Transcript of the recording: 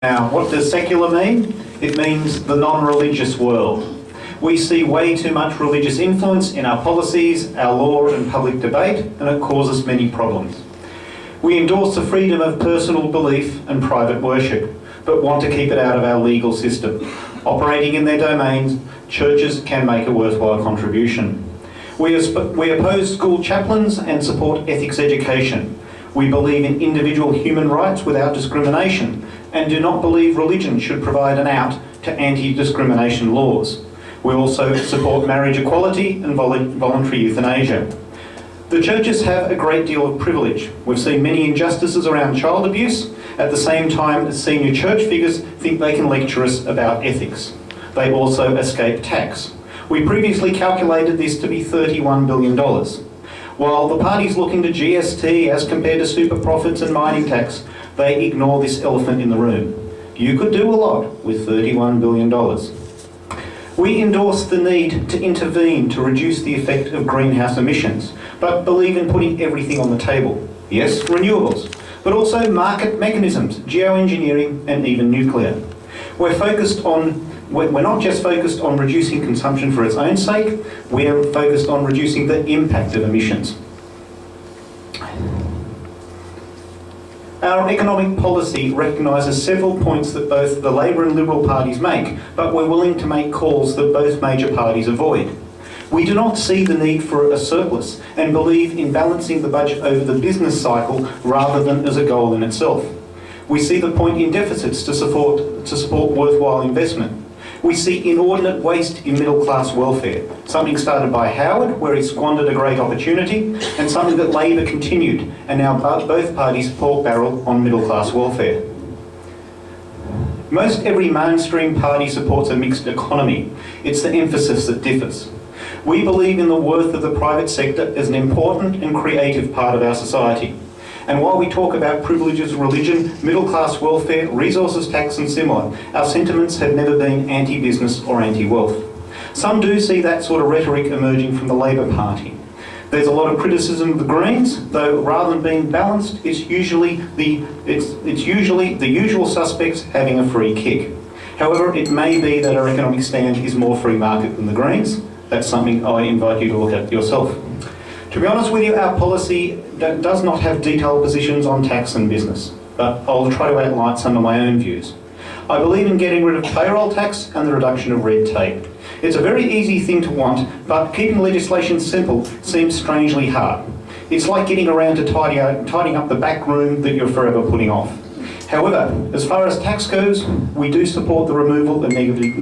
Now, what does secular mean? It means the non-religious world. We see way too much religious influence in our policies, our law and public debate, and it causes many problems. We endorse the freedom of personal belief and private worship, but want to keep it out of our legal system. Operating in their domains, churches can make a worthwhile contribution. We oppose school chaplains and support ethics education. We believe in individual human rights without discrimination and do not believe religion should provide an out to anti-discrimination laws. We also support marriage equality and voluntary euthanasia. The churches have a great deal of privilege. We've seen many injustices around child abuse, at the same time as senior church figures think they can lecture us about ethics. They also escape tax. We previously calculated this to be $31 billion. While the parties look into GST as compared to super profits and mining tax, they ignore this elephant in the room. You could do a lot with $31 billion. We endorse the need to intervene to reduce the effect of greenhouse emissions, but believe in putting everything on the table. Yes, renewables, but also market mechanisms, geoengineering and even nuclear. We're not just focused on reducing consumption for its own sake, we're focused on reducing the impact of emissions. Our economic policy recognises several points that both the Labor and Liberal parties make, but we're willing to make calls that both major parties avoid. We do not see the need for a surplus and believe in balancing the budget over the business cycle rather than as a goal in itself. We see the point in deficits to support worthwhile investment. We see inordinate waste in middle-class welfare, something started by Howard, where he squandered a great opportunity, and something that Labor continued, and now both parties pork barrel on middle-class welfare. Most every mainstream party supports a mixed economy. It's the emphasis that differs. We believe in the worth of the private sector as an important and creative part of our society. And while we talk about privileges, religion, middle-class welfare, resources tax and similar, our sentiments have never been anti-business or anti-wealth. Some do see that sort of rhetoric emerging from the Labor Party. There's a lot of criticism of the Greens, though rather than being balanced, it's usually the usual suspects having a free kick. However, it may be that our economic stand is more free market than the Greens. That's something I invite you to look at yourself. To be honest with you, our policy does not have detailed positions on tax and business, but I'll try to outline some of my own views. I believe in getting rid of payroll tax and the reduction of red tape. It's a very easy thing to want, but keeping legislation simple seems strangely hard. It's like getting around to tidying up the back room that you're forever putting off. However, as far as tax goes, we do support the removal of negative